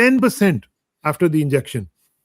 10% after the injection.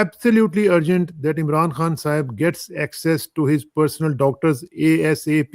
absolutely urgent that Imran Khan Sahib gets access to his personal doctors ASAP.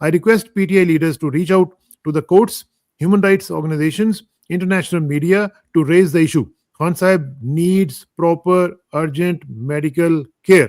I request PTI leaders to reach out to the courts, human rights organizations, international media to raise the issue. Khan Sahib needs proper urgent medical care.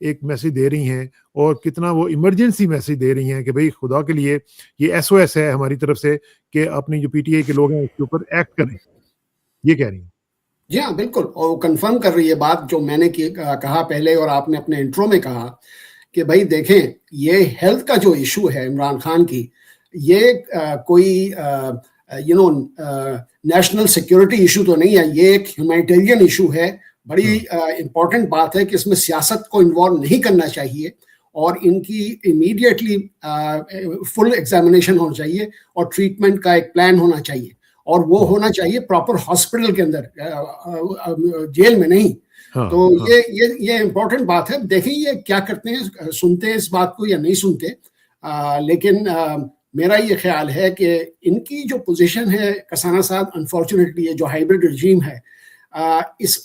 ایک message دے رہی ہیں اور کتنا وہ emergency message دے رہی ہیں کہ بھئی خدا کے لیے یہ ایس او ایس ہے ہماری طرف سے کہ اپنی جو پی ٹی آئی کے لوگ ہیں اس کے اوپر ایکٹ کریں. یہ کہہ رہی ہیں. جی ہاں بالکل, اور وہ کنفرم کر رہی ہے بات جو میں نے کہا پہلے اور آپ نے اپنے انٹرو میں کہا کہ بھائی دیکھیں یہ ہیلتھ کا جو ایشو ہے عمران خان کی, یہ کوئی نیشنل سیکیورٹی ایشو تو نہیں ہے, یہ ایک ہیومینیٹیرین ایشو ہے. بڑی امپورٹنٹ بات ہے کہ اس میں سیاست کو انوالو نہیں کرنا چاہیے اور ان کی امیڈیٹلی فل ایگزامینیشن ہونا چاہیے اور ٹریٹمنٹ کا ایک پلان ہونا چاہیے, اور وہ ہونا چاہیے پراپر ہاسپٹل کے اندر, جیل میں نہیں. تو یہ امپورٹنٹ بات ہے. دیکھیں یہ کیا کرتے ہیں, سنتے ہیں اس بات کو یا نہیں سنتے, لیکن میرا یہ خیال ہے کہ ان کی جو پوزیشن ہے کسانہ صاحب, انفارچونیٹلی یہ جو ہائیبرڈ رجیم ہے,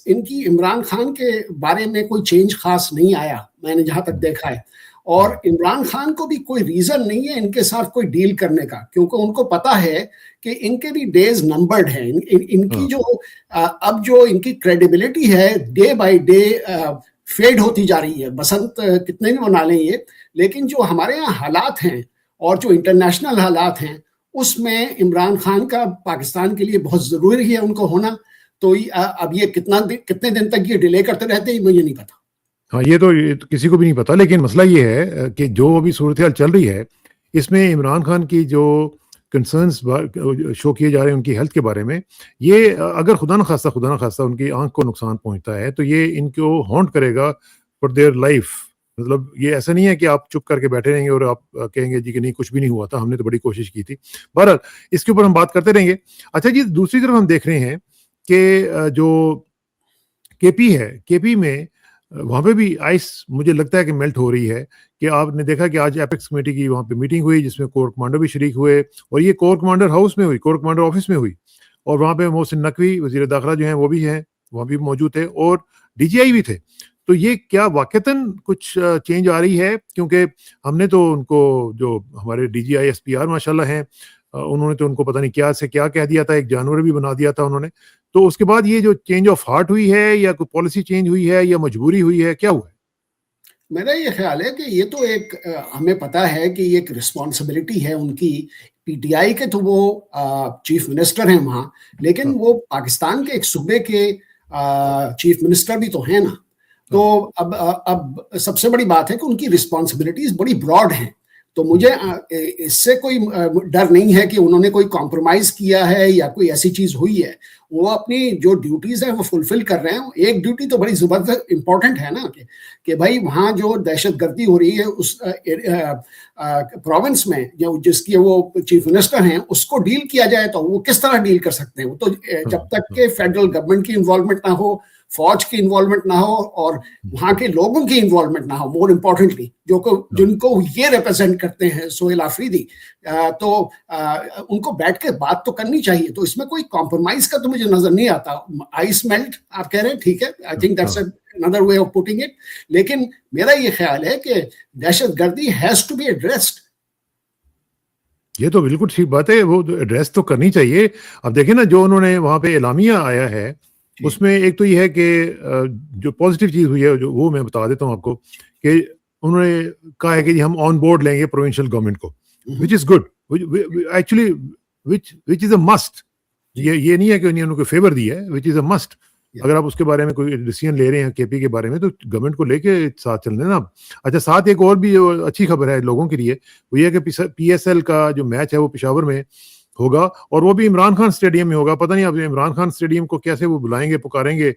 ان کی عمران خان کے بارے میں کوئی چینج خاص نہیں آیا میں نے جہاں تک دیکھا ہے, اور عمران خان کو بھی کوئی ریزن نہیں ہے ان کے ساتھ کوئی ڈیل کرنے کا, کیونکہ ان کو پتا ہے کہ ان کے بھی ڈیز نمبرڈ ہیں. ان کی جو اب جو ان کی کریڈیبلٹی ہے ڈے بائی ڈے فیڈ ہوتی جا رہی ہے. بسنت کتنے بھی بنا لیں یہ, لیکن جو ہمارے یہاں حالات ہیں اور جو انٹرنیشنل حالات ہیں اس میں عمران خان کا پاکستان کے لیے بہت ضروری ہے ان کو ہونا. تو اب یہ کتنے دن تک یہ ڈیلے کرتے رہتے ہیں مجھے نہیں پتا. ہاں یہ تو کسی کو بھی نہیں پتا, لیکن مسئلہ یہ ہے کہ جو ابھی صورتحال چل رہی ہے اس میں عمران خان کی جو کنسرنس شو کیے جا رہے ہیں ان کی ہیلتھ کے بارے میں, یہ اگر خدا نخواستہ ان کی آنکھ کو نقصان پہنچتا ہے تو یہ ان کو ہانٹ کرے گا فار دیئر لائف. مطلب یہ ایسا نہیں ہے کہ آپ چپ کر کے بیٹھے رہیں گے اور آپ کہیں گے جی کہ نہیں کچھ بھی نہیں ہوا تھا, ہم نے تو بڑی کوشش کی تھی. بہرحال اس کے اوپر ہم بات کرتے رہیں گے. اچھا جی, دوسری طرف ہم دیکھ رہے ہیں کہ جو کے پی ہے, کے پی میں وہاں پہ بھی آئس مجھے لگتا ہے کہ میلٹ ہو رہی ہے. کہ آپ نے دیکھا کہ آج ایپیکس کمیٹی کی وہاں پہ میٹنگ ہوئی جس میں کور کمانڈر بھی شریک ہوئے, اور یہ کور کمانڈر ہاؤس میں ہوئی, کور کمانڈر آفس میں ہوئی, اور وہاں پہ محسن نقوی وزیر داخلہ جو ہیں وہ بھی ہیں, وہاں بھی موجود تھے, اور ڈی جی آئی بھی تھے. تو یہ کیا واقعتاً کچھ چینج آ رہی ہے؟ کیونکہ ہم نے تو ان کو جو ہمارے D G I S P R ماشاء اللہ ہیں, انہوں نے تو ان کو پتہ نہیں کیا سے کیا کہہ دیا تھا, ایک جانور بھی بنا دیا تھا انہوں نے. تو اس کے بعد یہ جو چینج آف ہارٹ ہوئی ہے یا کوئی پالیسی چینج ہوئی ہے یا مجبوری ہوئی ہے, کیا ہوا ہے؟ میرا یہ خیال ہے کہ یہ تو ایک ہمیں پتا ہے کہ یہ ایک رسپانسبلٹی ہے ان کی. پی ٹی آئی کے تو وہ چیف منسٹر ہیں وہاں, لیکن وہ پاکستان کے ایک صوبے کے چیف منسٹر بھی تو ہیں نا. تو اب سب سے بڑی بات ہے کہ ان کی رسپانسبلٹیز بڑی براڈ ہیں. تو مجھے اس سے کوئی ڈر نہیں ہے کہ انہوں نے کوئی کمپرومائز کیا ہے یا کوئی ایسی چیز ہوئی ہے. وہ اپنی جو ڈیوٹیز ہیں وہ فلفل کر رہے ہیں. ایک ڈیوٹی تو بڑی زبردست امپورٹنٹ ہے نا کہ بھائی وہاں جو دہشت گردی ہو رہی ہے اس پروونس میں جس کی وہ چیف منسٹر ہیں اس کو ڈیل کیا جائے. تو وہ کس طرح ڈیل کر سکتے ہیں؟ وہ تو جب تک کہ فیڈرل گورنمنٹ کی انوالومنٹ نہ ہو, فوج کی انوالومنٹ نہ ہو, اور وہاں کے لوگوں کی انوالومنٹ نہ ہو, مور امپورٹنٹلی جن کو یہ ریپرزینٹ کرتے ہیں سہیل آفریدی, تو ان کو بیٹھ کے بات تو کرنی چاہیے. تو اس میں کوئی کمپرومائز کا تو مجھے نظر نہیں آتا. آئس میلٹ آپ کہہ رہے ہیں, ٹھیک ہے, I think that's another way of putting it. لیکن میرا یہ خیال ہے کہ دہشت گردی has to be addressed. یہ تو بالکل ٹھیک بات ہے, وہ ایڈریس تو کرنی چاہیے. اب دیکھیں نا جو انہوں نے وہاں پہ اعلامیہ آیا ہے اس میں ایک تو یہ ہے کہ جو پازیٹیو چیز ہوئی ہے جو وہ میں بتا دیتا ہوں آپ کو, کہ انہوں نے کہا ہے کہ جی ہم آن بورڈ لیں گے پروونشل گورنمنٹ کو, which is good, actually which is a must. یہ نہیں ہے کہ انہوں نے کوئی فیور دی ہے, وچ از اے مسٹ. اگر آپ اس کے بارے میں کوئی ڈیسیژن لے رہے ہیں کے پی کے بارے میں تو گورنمنٹ کو لے کے ساتھ چل رہے ہیں نا. اچھا, ساتھ ایک اور بھی اچھی خبر ہے لوگوں کے لیے, وہ یہ کہ پی ایس ایل کا جو میچ ہے وہ پشاور میں ہوگا, اور وہ بھی عمران خان اسٹیڈیم میں ہوگا. پتہ نہیں اب عمران خان اسٹیڈیم کو کیسے وہ بلائیں گے, پکاریں گے,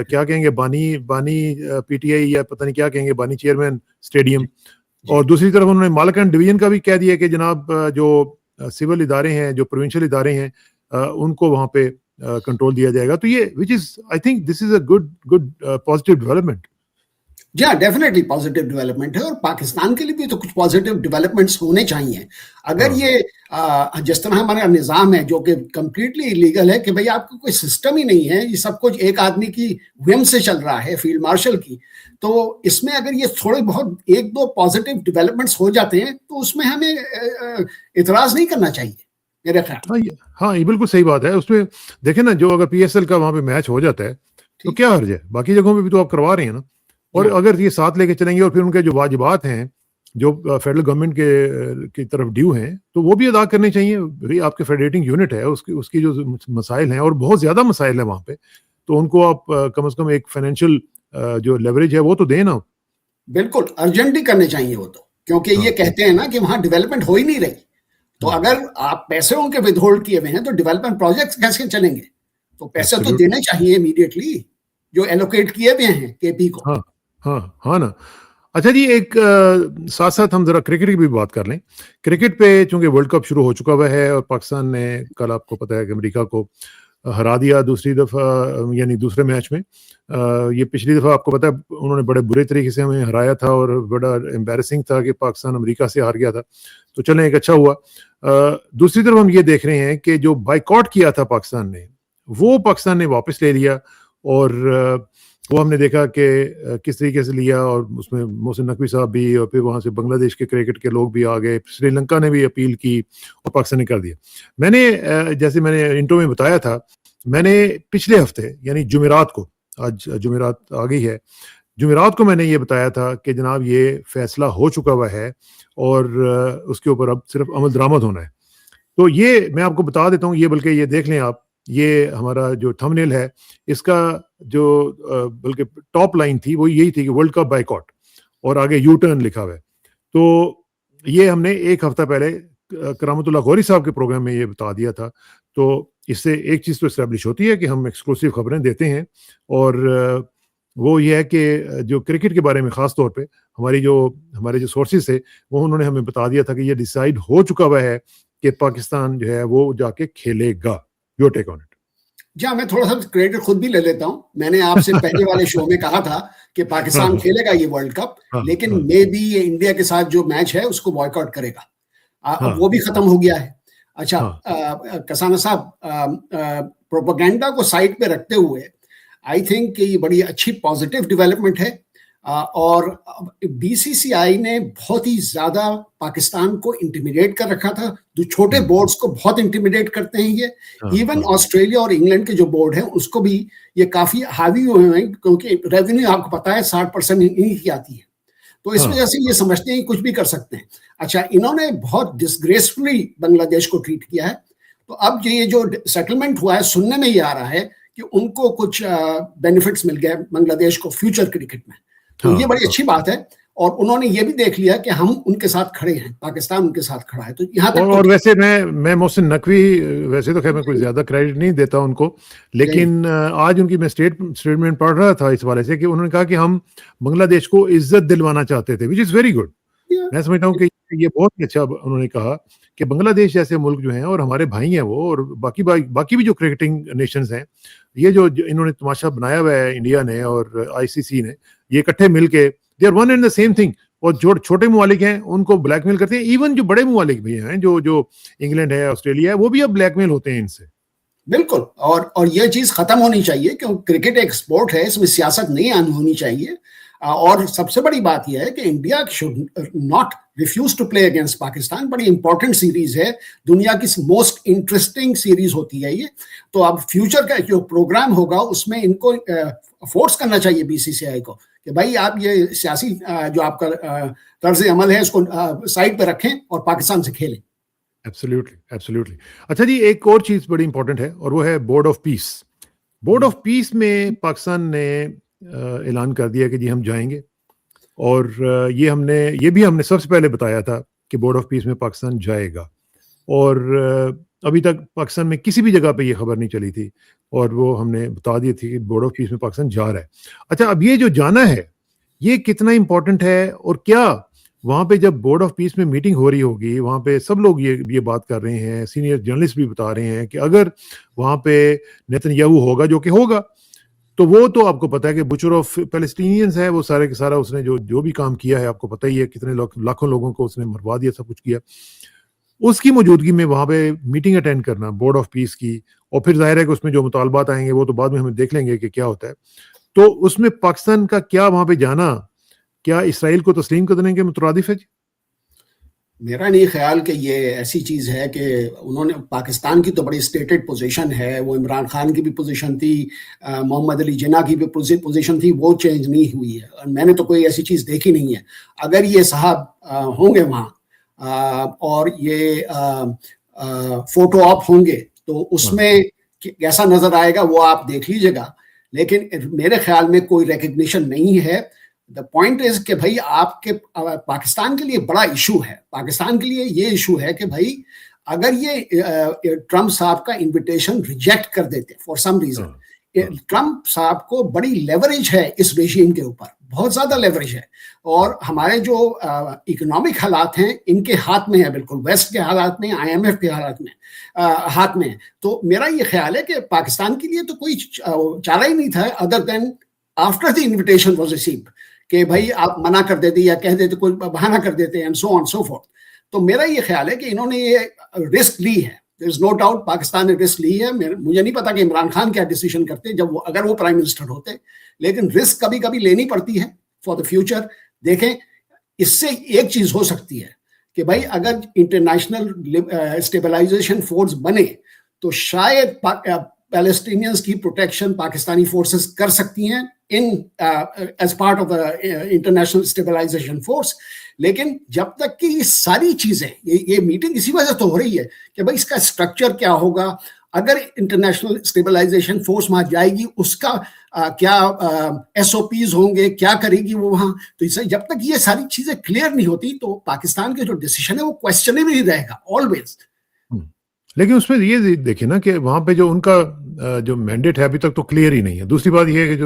کیا کہیں گے, بانی پی ٹی آئی یا پتہ نہیں کیا کہیں گے, بانی چیئرمین اسٹیڈیم. اور دوسری طرف انہوں نے مالکان ڈویژن کا بھی کہہ دیا کہ جناب جو سول ادارے ہیں, جو پروونشل ادارے ہیں, ان کو وہاں پہ کنٹرول دیا جائے گا. تو یہ which is I think this is a good positive development. جی ہاں, ڈیفینیٹلی پازیٹیو ڈیولپمنٹ ہے, اور پاکستان کے لیے بھی تو کچھ پازیٹیو ڈیولپمنٹس ہونے چاہیے. اگر یہ جس طرح ہمارا نظام ہے جو کہ کمپلیٹلی ایلیگل ہے, کہ بھئی آپ کو کوئی سسٹم ہی نہیں ہے, یہ سب کچھ ایک آدمی کی ویم سے چل رہا ہے, فیلڈ مارشل کی, تو اس میں اگر یہ تھوڑے بہت ایک دو پازیٹیو ڈیولپمنٹس ہو جاتے ہیں تو اس میں ہمیں اعتراض نہیں کرنا چاہیے میرے خیال. ہاں یہ بالکل صحیح بات ہے. اس میں دیکھیں نا, جو اگر پی ایس ایل کا وہاں پہ میچ ہو جاتا ہے تو کیا حرج ہے, باقی جگہوں پہ بھی تو آپ کروا رہے ہیں نا. اور اگر یہ ساتھ لے کے چلیں گے اور پھر ان کے جو واجبات ہیں جو فیڈرل گورنمنٹ کی طرف ڈیو ہیں تو وہ بھی ادا کرنے چاہیے. بھائی آپ کے فیڈریٹنگ یونٹ ہے اس کی جو مسائل ہیں اور بہت زیادہ مسائل ہیں وہاں پہ, تو ان کو آپ کم از کم ایک فائنینشیل جو لیوریج ہے وہ تو دیں نا. بالکل ارجنٹلی کرنے چاہیے وہ تو, کیونکہ یہ کہتے ہیں نا کہ وہاں ڈیولپمنٹ ہو ہی نہیں رہی, تو اگر آپ پیسے ان کے ود ہولڈ کیے ہوئے ہیں تو ڈیولپمنٹ پروجیکٹس کیسے چلیں گے؟ تو پیسے تو دینے چاہیے امیڈیٹلی جو ایلوکیٹ کیے ہوئے ہیں کے پی کو. ہاں نا. اچھا جی, ایک ساتھ ساتھ ہم ذرا کرکٹ کی بھی بات کر لیں. کرکٹ پہ چونکہ ورلڈ کپ شروع ہو چکا ہوا ہے اور پاکستان نے کل آپ کو پتا ہے کہ امریکہ کو ہرا دیا دوسری دفعہ, یعنی دوسرے میچ میں. یہ پچھلی دفعہ آپ کو پتا ہے انہوں نے بڑے برے طریقے سے ہمیں ہرایا تھا اور بڑا امبیرسنگ تھا کہ پاکستان امریکہ سے ہار گیا تھا. تو چلیں ایک اچھا ہوا. دوسری طرف ہم یہ دیکھ رہے ہیں کہ جو بائیکاٹ کیا تھا پاکستان نے وہ پاکستان نے واپس لے لیا, اور وہ ہم نے دیکھا کہ کس طریقے سے لیا, اور اس میں محسن نقوی صاحب بھی اور پھر وہاں سے بنگلہ دیش کے کرکٹ کے لوگ بھی آ گئے, سری لنکا نے بھی اپیل کی اور پاکستان نے کر دیا. میں نے جیسے میں نے انٹرو میں بتایا تھا, میں نے پچھلے ہفتے یعنی جمعرات کو, آج جمعرات آ گئی ہے, جمعرات کو میں نے یہ بتایا تھا کہ جناب یہ فیصلہ ہو چکا ہوا ہے اور اس کے اوپر اب صرف عمل درآمد ہونا ہے. تو یہ میں آپ کو بتا دیتا ہوں, یہ بلکہ یہ دیکھ لیں آپ, یہ ہمارا جو تھمبنیل ہے اس کا جو بلکہ ٹاپ لائن تھی وہ یہی تھی کہ ورلڈ کپ بائیکاٹ اور آگے یو ٹرن لکھا ہوا ہے. تو یہ ہم نے ایک ہفتہ پہلے کرامت اللہ غوری صاحب کے پروگرام میں یہ بتا دیا تھا. تو اس سے ایک چیز تو اسٹیبلش ہوتی ہے کہ ہم ایکسکلوسیو خبریں دیتے ہیں, اور وہ یہ ہے کہ جو کرکٹ کے بارے میں خاص طور پہ ہمارے جو سورسز تھے وہ انہوں نے ہمیں بتا دیا تھا کہ یہ ڈیسائیڈ ہو چکا ہوا ہے کہ پاکستان جو ہے وہ جا کے کھیلے گا. Your take on it. جی میں تھوڑا سا کریڈٹ خود بھی لے لیتا ہوں. میں نے آپ سے پہلے والے شو میں کہا تھا کہ پاکستان کھیلے گا یہ ورلڈ کپ, لیکن مے بی یہ انڈیا کے ساتھ جو میچ ہے اس کو بوائے کاٹ کرے گا. اب وہ بھی ختم ہو گیا ہے. اچھا کسانہ صاحب, پروپیگنڈا کو سائڈ پہ رکھتے ہوئے آئی تھنک کہ یہ بڑی اچھی پازیٹیو ڈیولپمنٹ ہے, اور بی سی سی آئی نے بہت ہی زیادہ پاکستان کو انٹیمیڈیٹ کر رکھا تھا. جو چھوٹے بورڈز کو بہت انٹیمیڈیٹ کرتے ہیں یہ, ایون آسٹریلیا اور انگلینڈ کے جو بورڈ ہیں اس کو بھی یہ کافی حاوی ہوئے ہیں, کیونکہ ریونیو آپ کو پتا ہے 60% انہی کی آتی ہے. تو اس وجہ سے یہ سمجھتے ہیں کچھ بھی کر سکتے ہیں. اچھا انہوں نے بہت ڈسگریسفلی بنگلہ دیش کو ٹریٹ کیا ہے. تو اب یہ جو سیٹلمنٹ ہوا ہے سننے میں یہ آ رہا ہے کہ ان کو کچھ بینیفٹس مل گئے بنگلہ دیش کو فیوچر کرکٹ میں. تو یہ بڑی اچھی بات ہے, اور انہوں نے یہ بھی دیکھ لیا کہ ہم ان کے ساتھ کھڑے ہیں, پاکستان ان کے ساتھ کھڑا ہے. تو یہاں تک اور ویسے میں محسن نقوی ویسے تو خیر میں کوئی زیادہ کریڈٹ نہیں دیتا ان کو, لیکن آج ان کی میں اسٹیٹمنٹ پڑھ رہا تھا اس والے سے کہ انہوں نے کہا کہ ہم بنگلہ دیش کو عزت دلوانا چاہتے تھے, وچ از ویری گڈ. میں سمجھتا ہوں کہ یہ بہت ہی اچھا انہوں نے کہا کہ بنگلہ دیش جیسے ملک جو ہیں اور ہمارے بھائی ہیں وہ, اور باقی بھی جو کرکٹنگ نیشنز ہیں, یہ جو انہوں نے تماشا بنایا ہوا ہے انڈیا نے اور آئی سی سی نے, یہ اکٹھے مل کے they are one and the same thing. اور جو چھوٹے ممالک ہیں ان کو بلیک میل کرتے ہیں, ایون جو بڑے ممالک بھی ہیں جو انگلینڈ ہے آسٹریلیا ہے وہ بھی اب بلیک میل ہوتے ہیں ان سے. بالکل, اور یہ چیز ختم ہونی چاہیے, کیونکہ کرکٹ ایک سپورٹ ہے, اس میں سیاست نہیں ہونی چاہیے. اور سب سے بڑی بات یہ ہے کہ India should not refuse to play against Pakistan. بڑی امپورٹنٹ سیریز ہے, دنیا کی موسٹ انٹرسٹنگ سیریز ہوتی ہے یہ. تو اب فیوچر کا جو پروگرام ہوگا اس میں ان کو فورس کرنا چاہیے بی سی سی آئی کو کہ بھائی آپ یہ سیاسی جو آپ کا طرز عمل ہے اس کو سائڈ پہ رکھیں اور پاکستان سے کھیلیں. ایبسلیوٹلی. اچھا جی, ایک اور چیز بڑی امپورٹنٹ ہے اور وہ ہے board of peace. Board of peace میں پاکستان نے اعلان کر دیا کہ جی ہم جائیں گے, اور یہ بھی ہم نے سب سے پہلے بتایا تھا کہ بورڈ آف پیس میں پاکستان جائے گا, اور ابھی تک پاکستان میں کسی بھی جگہ پہ یہ خبر نہیں چلی تھی, اور وہ ہم نے بتا دی تھی کہ بورڈ آف پیس میں پاکستان جا رہا ہے. اچھا اب یہ جو جانا ہے یہ کتنا امپورٹنٹ ہے, اور کیا وہاں پہ جب بورڈ آف پیس میں میٹنگ ہو رہی ہوگی وہاں پہ سب لوگ یہ بات کر رہے ہیں, سینئر جرنلسٹ بھی بتا رہے ہیں کہ اگر وہاں پہ نیتن یاہو ہوگا جو کہ ہوگا تو وہ تو آپ کو پتا ہے کہ بچر آف پیلسٹینینز ہے, وہ سارے کے سارا اس نے جو بھی کام کیا ہے آپ کو پتہ ہی ہے, کتنے لاکھوں لوگوں کو اس نے مروا دیا, سب کچھ کیا. اس کی موجودگی میں وہاں پہ میٹنگ اٹینڈ کرنا بورڈ آف پیس کی, اور پھر ظاہر ہے کہ اس میں جو مطالبات آئیں گے وہ تو بعد میں ہم دیکھ لیں گے کہ کیا ہوتا ہے. تو اس میں پاکستان کا کیا وہاں پہ جانا کیا اسرائیل کو تسلیم کرنے کے مترادف ہے؟ میرا نہیں خیال کہ یہ ایسی چیز ہے کہ انہوں نے پاکستان کی تو بڑی اسٹیٹڈ پوزیشن ہے، وہ عمران خان کی بھی پوزیشن تھی، محمد علی جناح کی بھی پوزیشن تھی، وہ چینج نہیں ہوئی ہے، اور میں نے تو کوئی ایسی چیز دیکھی نہیں ہے. اگر یہ صاحب ہوں گے وہاں اور یہ فوٹو آپ ہوں گے تو اس میں کیسا نظر آئے گا وہ آپ دیکھ لیجیے گا، لیکن میرے خیال میں کوئی ریکگنیشن نہیں ہے. دا پوائنٹ از کہ بھائی آپ کے پاکستان کے لیے بڑا ایشو ہے، پاکستان کے لیے یہ ایشو ہے کہ بھائی اگر یہ ٹرمپ صاحب کا انویٹیشن ریجیکٹ کر دیتے فار سم ریزن، ٹرمپ صاحب کو بڑی لیوریج ہے اس ریجیم کے اوپر، بہت زیادہ لیوریج ہے، اور ہمارے جو اکنامک حالات ہیں ان کے ہاتھ میں ہے، بالکل ویسٹ کے حالات میں، آئی ایم ایف کے حالات میں ہاتھ میں. تو میرا یہ خیال ہے کہ پاکستان کے لیے تو کوئی چارہ ہی نہیں تھا other than after the invitation was received کہ بھائی آپ منع کر دیتے یا کہہ دیتے، کوئی بہانہ کر دیتے and so on so forth. تو میرا یہ خیال ہے کہ انہوں نے یہ رسک لی ہے، دیر از نو ڈاؤٹ پاکستان نے رسک لی ہے. مجھے نہیں پتا کہ عمران خان کیا ڈیسیژن کرتے جب اگر وہ پرائم منسٹر ہوتے، لیکن رسک کبھی کبھی لینی پڑتی ہے فار دا فیوچر. دیکھیں اس سے ایک چیز ہو سکتی ہے کہ بھائی اگر انٹرنیشنل اسٹیبلائزیشن فورس بنے تو شاید پیلسٹینینز کی پروٹیکشن پاکستانی فورسز کر سکتی ہیں as part of international stabilisation force. لیکن جب تک کہ یہ ساری چیزیں، یہ میٹنگ اسی وجہ تو ہو رہی ہے کہ بھائی اس کا اسٹرکچر کیا ہوگا، اگر انٹرنیشنل اسٹیبلائزیشن فورس وہاں جائے گی اس کا کیا ایس او پیز ہوں گے، کیا کرے گی وہ وہاں. تو اسے جب تک یہ ساری چیزیں کلیئر نہیں ہوتی تو پاکستان کے جو ڈیسیشن ہے وہ کوشچنیبل ہی رہے گا آلویز. لیکن اس میں یہ دیکھیں نا کہ وہاں پہ جو ان کا جو مینڈیٹ ہے ابھی تک تو کلیئر ہی نہیں ہے. دوسری بات یہ ہے کہ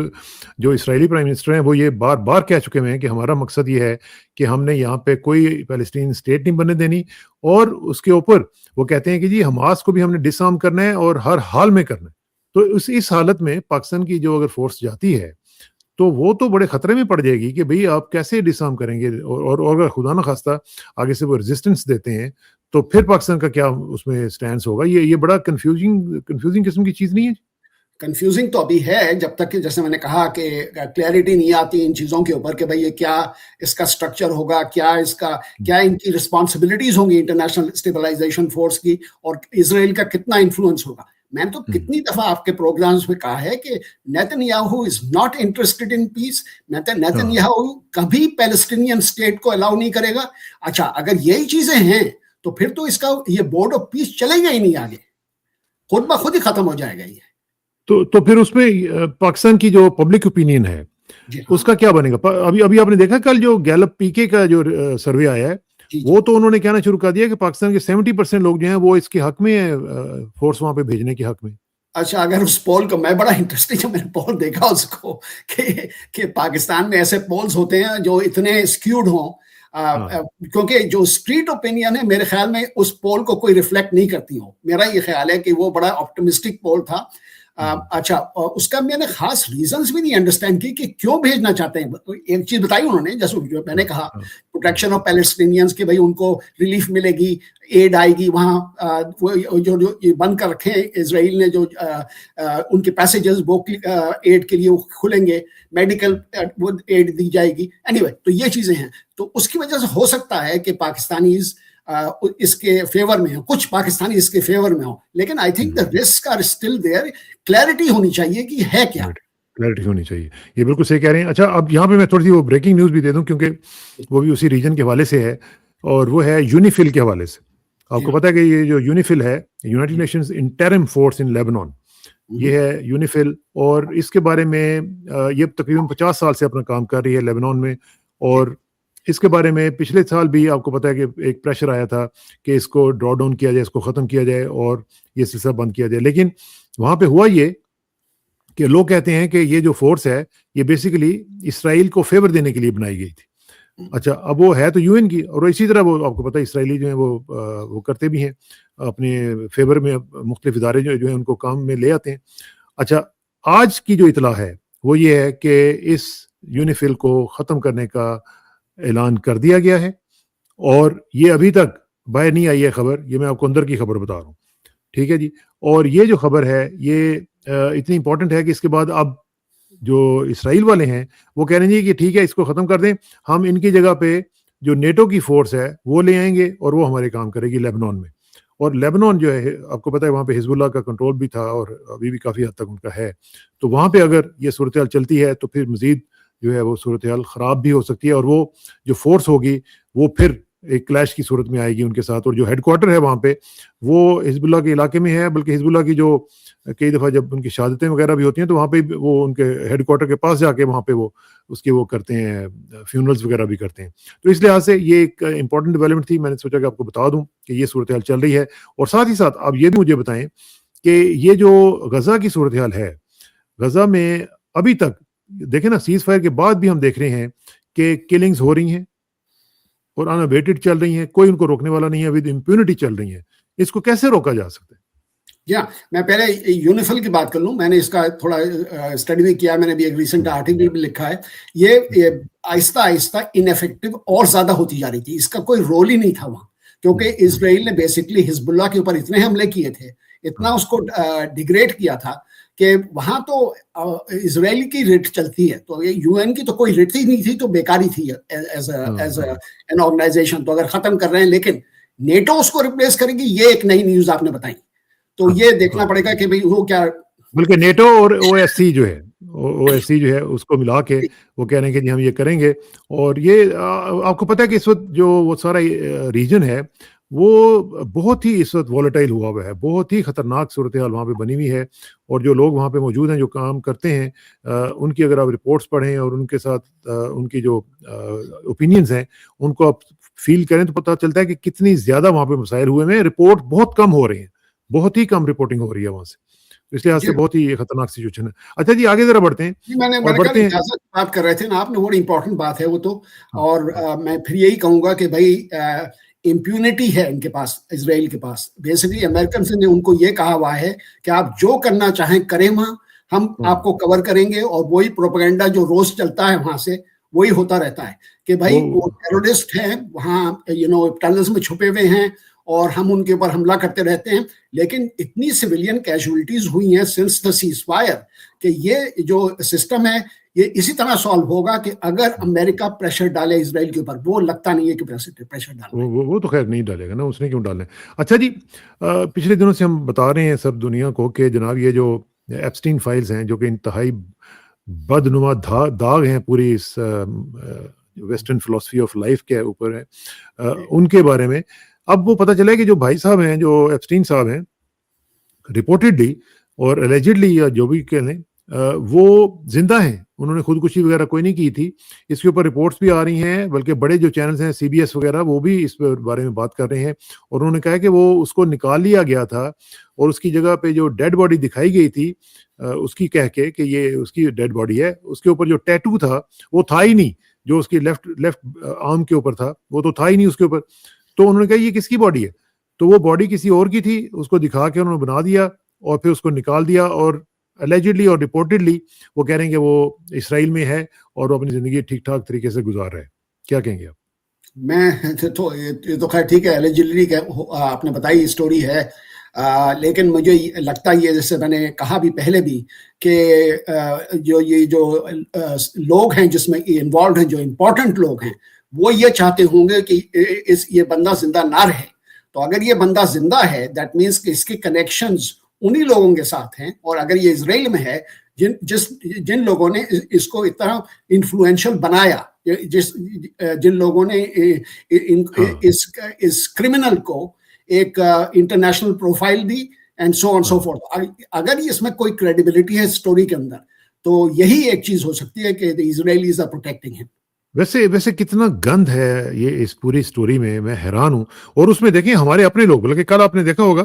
جو اسرائیلی پرائم منسٹر ہیں وہ یہ بار بار کہہ چکے ہیں کہ ہمارا مقصد یہ ہے کہ ہم نے یہاں پہ کوئی فلسطین اسٹیٹ نہیں بننے دینی، اور اس کے اوپر وہ کہتے ہیں کہ جی حماس کو بھی ہم نے ڈس آرم کرنا ہے اور ہر حال میں کرنا ہے. تو اس حالت میں پاکستان کی جو اگر فورس جاتی ہے تو وہ تو بڑے خطرے میں پڑ جائے گی کہ بھئی آپ کیسے ڈس آرم کریں گے، اور اگر خدا نہ خواستہ آگے سے وہ ریزسٹنس دیتے ہیں تو پھر پاکستان کا کیا اس میں سٹینس ہوگا. یہ بڑا کنفیوزنگ قسم کی چیز نہیں ہے؟ کنفیوزنگ تو ابھی ہے جب تک کہ جیسے میں نے کہا کہ کلیئرٹی نہیں آتی ان چیزوں کے اوپر کہ بھئی یہ کیا اس کا سٹرکچر ہوگا، کیا ان کی رسپانسبلٹیز ہوں گی انٹرنیشنل اسٹیبلائزیشن فورس کی، اور اسرائیل کا کتنا انفلوئنس ہوگا. میں نے تو کتنی دفعہ آپ کے پروگرامز میں کہا ہے کہ Netanyahu is not interested in peace. Netanyahu کبھی پیلسٹینین اسٹیٹ کو الاؤ نہیں کرے گا. اچھا اگر یہی چیزیں ہیں تو پھر تو اس کا یہ بورڈ آف پیس چلے گا ہی نہیں آگے، خود بخود ہی ختم ہو جائے گا یہ. تو پھر اس میں پاکستان کی جو پبلک اوپینین ہے اس کا کیا بنے گا؟ ابھی آپ نے دیکھا کل جو گیلپ پی کے کا جو سروے آیا ہے وہ تو انہوں نے کہنا شروع کر دیا کہ پاکستان کے 70% لوگ جو ہیں وہ اس کے حق میں ہیں، فورس وہاں پہ بھیجنے کے حق میں. اچھا اگر اس پول کو، میں بڑا انٹرسٹنگ ہے، میں نے پول دیکھا اس کو کہ پاکستان میں ایسے پولز ہوتے ہیں جو اتنے اسکیوڈ ہوں، کیونکہ جو اسٹریٹ اوپینین ہے میرے خیال میں اس پول کو کوئی ریفلیکٹ نہیں کرتی ہوں. میرا یہ خیال ہے کہ وہ بڑا آپٹمسٹک پول تھا. اچھا اس کا میں نے خاص ریزنز بھی نہیں انڈرسٹینڈ کی کہ کیوں بھیجنا چاہتے ہیں. ایک چیز بتائی انہوں نے، جیسے جو میں نے کہا پروٹیکشن آف پیلسٹینینز، کہ بھائی ان کو ریلیف ملے گی، ایڈ آئے گی وہاں، جو بند کر رکھے ہیں اسرائیل نے جو ان کے پیسیجز وہ ایڈ کے لیے کھلیں گے، میڈیکل ایڈ دی جائے گی. اینی وے تو یہ چیزیں ہیں، تو اس کی وجہ سے ہو سکتا ہے کہ پاکستانیز اس کے فیور میں ہوں، کچھ پاکستانی اس کے فیور میں ہوں، لیکن I think the risk are still there. Clarity ہونی چاہیے کہ ہے کیا، کلیئرٹی ہونی چاہیے. یہ بالکل صحیح کہہ رہے ہیں. اچھا اب یہاں پہ میں تھوڑی سی وہ بریکنگ نیوز بھی دے دوں کیونکہ وہ بھی اسی ریجن کے حوالے سے ہے، اور وہ ہے یونیفل کے حوالے سے. آپ کو پتا ہے کہ یہ جو یونیفل ہے، یونائٹڈ نیشنز انٹرم فورس ان لیبنان، یہ ہے یونیفل، اور اس کے بارے میں یہ تقریباً 50 سال سے اپنا کام کر رہی ہے لیبنان میں. اور اس کے بارے میں پچھلے سال بھی آپ کو پتا ہے کہ ایک پریشر آیا تھا کہ اس کو ڈرا ڈاؤن کیا جائے، اس کو ختم کیا جائے اور یہ سلسلہ بند کیا جائے. لیکن وہاں پہ ہوا یہ کہ لوگ کہتے ہیں کہ یہ جو فورس ہے یہ بیسیکلی اسرائیل کو فیور دینے کے لیے بنائی گئی تھی. اچھا اب وہ ہے تو یو این کی، اور اسی طرح وہ آپ کو پتا ہے اسرائیلی جو ہیں وہ کرتے بھی ہیں اپنے فیور میں، مختلف ادارے جو ہیں ان کو کام میں لے آتے ہیں. اچھا آج کی جو اطلاع ہے وہ یہ ہے کہ اس یونیفل کو ختم کرنے کا اعلان کر دیا گیا ہے، اور یہ ابھی تک باہر نہیں آئی ہے خبر، یہ میں آپ کو اندر کی خبر بتا رہا ہوں. ٹھیک ہے جی. اور یہ جو خبر ہے یہ اتنی امپورٹنٹ ہے کہ اس کے بعد اب جو اسرائیل والے ہیں وہ کہہ رہے ہیں کہ ٹھیک ہے اس کو ختم کر دیں، ہم ان کی جگہ پہ جو نیٹو کی فورس ہے وہ لے آئیں گے اور وہ ہمارے کام کرے گی لیبنان میں. اور لیبنان جو ہے آپ کو پتہ ہے وہاں پہ حزب اللہ کا کنٹرول بھی تھا اور ابھی بھی کافی حد تک ان کا ہے. تو وہاں پہ اگر یہ صورتحال چلتی ہے تو پھر مزید جو ہے وہ صورتحال خراب بھی ہو سکتی ہے, اور وہ جو فورس ہوگی وہ پھر ایک کلیش کی صورت میں آئے گی ان کے ساتھ. اور جو ہیڈ کوارٹر ہے وہاں پہ وہ حزب اللہ کے علاقے میں ہے, بلکہ حزب اللہ کی جو کئی دفعہ جب ان کی شہادتیں وغیرہ بھی ہوتی ہیں تو وہاں پہ وہ ان کے ہیڈ کوارٹر کے پاس جا کے وہاں پہ وہ اس کے وہ کرتے ہیں, فیونرلز وغیرہ بھی کرتے ہیں. تو اس لحاظ سے یہ ایک امپورٹنٹ ڈیولپمنٹ تھی, میں نے سوچا کہ آپ کو بتا دوں کہ یہ صورتحال چل رہی ہے. اور ساتھ ہی ساتھ آپ یہ بھی مجھے بتائیں کہ یہ جو غزہ کی صورتحال ہے, غزہ میں ابھی تک دیکھیں نا سیز فائر کے بعد بھی ہم دیکھ رہے ہیں کہ کلنگز ہو رہی ہیں اور انابیٹڈ چل رہی ہیں, کوئی ان کو روکنے والا نہیں ہے, ود امپیونٹی چل رہی ہیں. اس کو کیسے روکا جا سکتا ہے؟ میں پہلے یونیفل کی بات کر لوں. میں نے اس کا تھوڑا اسٹڈی بھی کیا, میں نے بھی ایک ریسنٹ آرٹیکل بھی لکھا ہے. یہ آہستہ آہستہ انیفیکٹو اور زیادہ ہوتی جا رہی تھی, اس کا کوئی رول ہی نہیں تھا وہاں, کیونکہ اسرائیل نے بیسکلی حزب اللہ کے اوپر اتنے حملے کیے تھے, اتنا اس کو ڈیگریڈ کیا تھا کہ وہاں تو اسرائیل کی ریٹ چلتی ہے, تو یو این کی تو کوئی ریٹ ہی نہیں تھی, تو بیکاری تھی ایز این آرگنائزیشن. تو اگر ختم کر رہے ہیں لیکن نیٹو اس کو ریپلیس کرے گی, یہ ایک نئی نیوز آپ نے بتائی. تو یہ دیکھنا پڑے گا کہ بھئی وہ کیا, بلکہ نیٹو اور او ایس سی جو ہے اس کو ملا کے وہ کہہ رہے ہیں کہ جی ہم یہ کریں گے. اور یہ آپ کو پتہ ہے کہ اس وقت جو وہ سارا ریجن ہے وہ بہت ہی اس وقت والیٹائل ہوا ہے, بہت ہی خطرناک صورتحال وہاں پہ بنی ہوئی ہے. اور جو لوگ وہاں پہ موجود ہیں جو کام کرتے ہیں ان کی اگر آپ رپورٹس پڑھیں اور ان کے ساتھ ان کی جو اوپینینز ہیں ان کو آپ فیل کریں تو پتہ چلتا ہے کہ کتنی زیادہ وہاں پہ مسائل ہوئے ہیں. رپورٹ بہت کم ہو رہے ہیں, بہت ہی کم رپورٹنگ ہو رہی ہے وہاں سے. اس لحاظ سے بہت ہی خطرناک سچویشن ہے. اچھا جی آگے ذرا بڑھتے ہیں. میں نے بات کر رہے تھے نا آپ نے, بڑی امپورٹنٹ بات ہے وہ تو. اور میں پھر یہی کہوں گا کہ بھائی امپیونٹی ہے ان کے پاس, اسرائیل کے پاس. بیسکلی امریکنز نے ان کو یہ کہا ہوا ہے کہ آپ جو کرنا چاہیں کریں, وہاں ہم آپ کو کور کریں گے. اور وہی پروپیگنڈا جو روز چلتا ہے وہاں سے وہی ہوتا رہتا ہے کہ بھائی وہ ٹیررسٹ ہیں وہاں, ٹنلز میں چھپے ہوئے ہیں اور ہم ان کے اوپر حملہ کرتے رہتے ہیں. لیکن اتنی سویلین کیجولٹیز ہوئی ہیں سنس دا سیز فائر کہ یہ جو سسٹم ہے یہ اسی طرح سالو ہوگا کہ اگر امریکہ پریشر ڈالے اسرائیل کے اوپر. وہ لگتا نہیں ہے کہ پریشر ڈالے, وہ تو خیر نہیں ڈالے گا نا, اس نے کیوں ڈالنا ہے. اچھا جی پچھلے دنوں سے ہم بتا رہے ہیں سب دنیا کو کہ جناب یہ جو ایپسٹین فائلز ہیں جو کہ انتہائی بدنما داغ ہیں پوری اس ویسٹرن فلسفی آف لائف کے اوپر ہے, ان کے بارے میں اب وہ پتہ چلا ہے کہ جو بھائی صاحب ہیں, جو ایپسٹین صاحب ہیں, رپورٹڈلی اور الیجڈلی یا جو بھی کہہ لیں وہ زندہ ہیں. انہوں نے خودکشی وغیرہ کوئی نہیں کی تھی. اس کے اوپر رپورٹس بھی آ رہی ہیں, بلکہ بڑے جو چینلز ہیں سی بی ایس وغیرہ وہ بھی اس بارے میں بات کر رہے ہیں. اور انہوں نے کہا کہ وہ اس کو نکال لیا گیا تھا اور اس کی جگہ پہ جو ڈیڈ باڈی دکھائی گئی تھی اس کی کہہ کے کہ یہ اس کی ڈیڈ باڈی ہے, اس کے اوپر جو ٹیٹو تھا وہ تھا ہی نہیں, جو اس کی لیفٹ آرم کے اوپر تھا وہ تو تھا ہی نہیں اس کے اوپر. تو انہوں نے کہا یہ کس کی باڈی ہے, تو وہ باڈی کسی اور کی تھی, اس کو دکھا کے انہوں نے بنا دیا اور پھر اس کو نکال دیا. اور الیجڈلی اور رپورٹڈلی وہ کہہ رہے ہیں کہ وہ اسرائیل میں ہے اور وہ اپنی زندگی ٹھیک ٹھاک طریقے سے گزار رہا ہے. کیا کہیں گے آپ؟ میں تو یہ تو خیر ٹھیک ہے, الیجڈلی آپ نے بتائی اسٹوری ہے, لیکن مجھے لگتا ہے جیسے میں نے کہا بھی پہلے بھی کہ یہ جو لوگ ہیں جس میں انوالوڈ ہیں, جو امپورٹنٹ لوگ ہیں, وہ یہ چاہتے ہوں گے کہ یہ بندہ زندہ نہ رہے. تو اگر یہ بندہ زندہ ہے دیٹ مینس کہ اس کے کنیکشنز انہی لوگوں کے ساتھ ہیں. اور اگر یہ اسرائیل میں ہے جن لوگوں نے اس کو اتنا انفلوئنشل بنایا, جن لوگوں نے اس کرمنل کو ایک international profile the and so on so forth. اگر اس میں کوئی کریڈیبلٹی ہے اسٹوری کے اندر تو یہی ایک چیز ہو سکتی ہے کہ the Israelis are protecting him. ویسے کتنا گند ہے یہ اس پوری سٹوری میں حیران ہوں. اور اس میں دیکھیں ہمارے اپنے لوگ, بلکہ کل آپ نے دیکھا ہوگا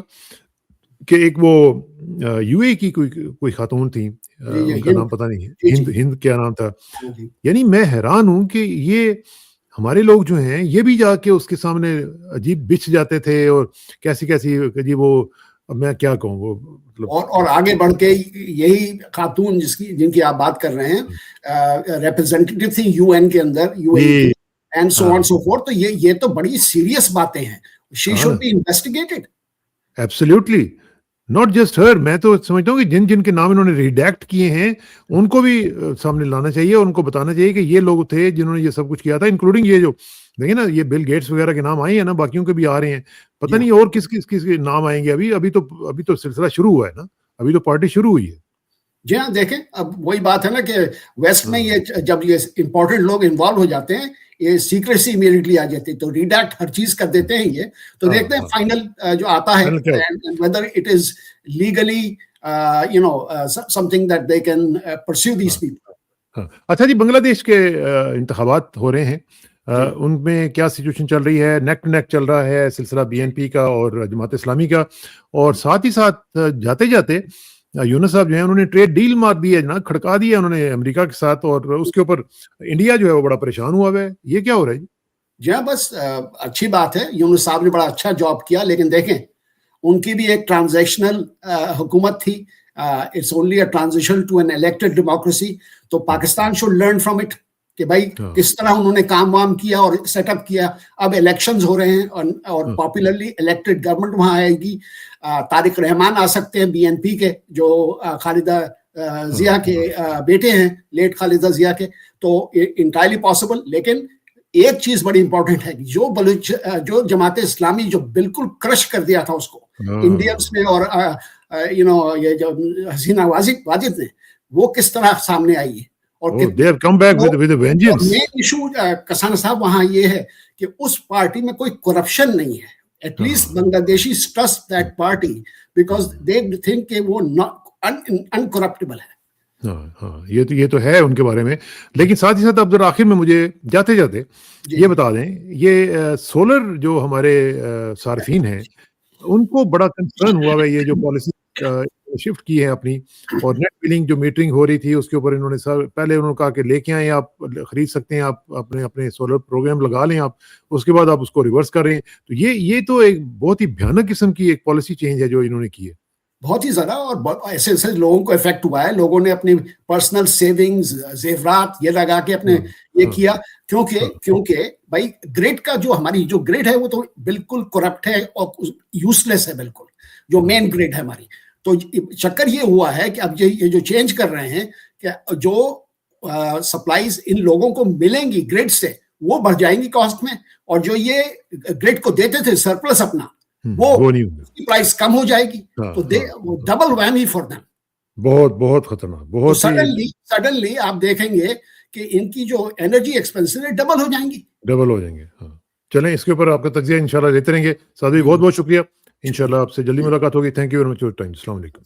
کہ ایک وہ یو اے کی کوئی خاتون تھی, ان کا نام پتہ نہیں ہے, ہند کیا نام تھا. یعنی میں حیران ہوں کہ یہ ہمارے لوگ جو ہیں یہ بھی جا کے اس کے سامنے عجیب بچ جاتے تھے اور کیسی جی وہ اب میں کیا کہوں وہ مطلب. اور آگے بڑھ کے یہی خاتون جن کی آپ بات کر رہے ہیں ریپرزینٹیٹو تھی یو این کے اندر, یو اے کی and so on so forth. تو یہ تو بڑی سیریس باتیں ہیں, she should be investigated. Absolutely not just her. میں تو سمجھتا ہوں کہ جن کے نام انہوں نے ریڈیکٹ کیے ہیں ان کو بھی سامنے لانا چاہیے اور ان کو بتانا چاہیے کہ یہ لوگ تھے جنہوں نے یہ سب کچھ کیا تھا, انکلوڈنگ یہ جو دیکھیں نا یہ بل گیٹس وغیرہ کے نام آئے ہیں نا, باقیوں کے بھی آ رہے ہیں, پتہ جی نہیں اور کس کے نام آئیں گے. ابھی تو سلسلہ شروع ہوا ہے نا, ابھی تو پارٹی شروع ہوئی ہے. جی ہاں, دیکھیں اب وہی بات ہے نا کہ ویسٹ میں ہاں یہ جب یہ امپورٹنٹ لوگ انوالو ہو جاتے ہیں, یہ سیکریسی امیڈیٹلی آ جاتی ہے, تو ریڈیکٹ ہر چیز کر دیتے ہیں یہ, تو ہاں دیکھتے ہیں ہاں فائنل جو آتا ہے فائنل کیا ہوتا whether it is legally something that they can pursue ہے. these ہاں people. ہاں. اچھا جی, بنگلہ دیش کے انتخابات ہو رہے ہیں, جی ان میں کیا سچویشن چل رہی ہے؟ نیک ٹو نیک چل رہا ہے سلسلہ بی این پی کا اور جماعت اسلامی کا, اور ساتھ ہی ساتھ جاتے جاتے یونس صاحب جو ہیں انہوں نے ٹریڈ ڈیل مار دی ہے جناب, کھڑکا دیا انہوں نے امریکہ کے ساتھ, اور اس کے اوپر انڈیا جو ہے وہ بڑا پریشان ہوا ہے. یہ کیا ہو رہا ہے جی؟ جی ہاں, بس اچھی بات ہے, یونس صاحب نے بڑا اچھا جاب کیا, لیکن دیکھیں ان کی بھی ایک ٹرانزیکشنل حکومت تھی, it's only a transition to an elected democracy, تو Pakistan should learn from it کہ بھائی کس طرح انہوں نے کام وام کیا اور سیٹ اپ کیا. اب الیکشنز ہو رہے ہیں اور پاپولرلی الیکٹڈ گورنمنٹ وہاں آئے گی. طارق رحمان آ سکتے ہیں بی این پی کے, جو خالدہ ضیاء کے بیٹے ہیں, لیٹ خالدہ ضیاء کے, تو انٹائرلی پاسبل. لیکن ایک چیز بڑی امپورٹنٹ ہے, جو جماعت اسلامی جو بالکل کرش کر دیا تھا اس کو انڈینس نے اور یہ جو حسینہ واجد نے, وہ کس طرح سامنے آئی ہے. اور مین ایشو کسان صاحب وہاں یہ ہے کہ اس پارٹی میں کوئی کرپشن نہیں ہے. ایٹ لیسٹ بنگلہ دیشی trust that party because they think کہ وہ انکرپٹیبل ہے. ہاں یہ تو ہے ان کے بارے میں. لیکن ساتھ ہی ساتھ اب ذرا آخر میں مجھے جاتے جاتے یہ بتا دیں, یہ سولر جو ہمارے صارفین ہیں ان کو بڑا کنسرن ہوا ہے, یہ جو پالیسی شفٹ کی ہے اپنی, اور نیٹ بلنگ جو میٹرنگ ہو رہی تھی اس کے اوپر انہوں نے پہلے انہوں نے کہا کہ لے کے آئیں, آپ خرید سکتے ہیں, آپ اپنے سولر پروگرام لگا لیں آپ, اس کے بعد آپ اس کو ریورس کر رہے ہیں. تو یہ تو ایک بہت ہی بھیانک قسم کی ایک پالیسی چینج ہے جو انہوں نے کی ہے. بہت ہی زیادہ, اور ایسے ایسے لوگوں کو افیکٹ ہوا ہے. لوگوں نے اپنی پرسنل سیونگز زیورات یہ لگا کے اپنے یہ کیا, کیونکہ بھائی گریڈ کا جو ہماری جو گریڈ ہے وہ تو بالکل کرپٹ ہے اور یوز لیس ہے بالکل, جو مین گریڈ ہے ہماری. تو چکر یہ ہوا ہے کہ اب یہ جو چینج کر رہے ہیں کہ جو سپلائیز ان لوگوں کو ملیں گی گریڈ سے وہ بڑھ جائیں گی کاسٹ میں, اور جو یہ گریڈ کو دیتے تھے سرپلس اپنا وہ پرائس کم ہو جائے گی. تو ڈبل ویمی فار دیم. بہت خطرناک, بہت سڈنلی آپ دیکھیں گے کہ ان کی جو انرجی ایکسپینسز ہے ڈبل ہو جائیں گے. ہاں چلیں, اس کے اوپر آپ کا تجزیہ انشاءاللہ لیتے رہیں گے. سعد بھائی بہت بہت شکریہ, انشاءاللہ آپ سے جلدی ملاقات ہوگی. Thank you very much for your time. السلام علیکم.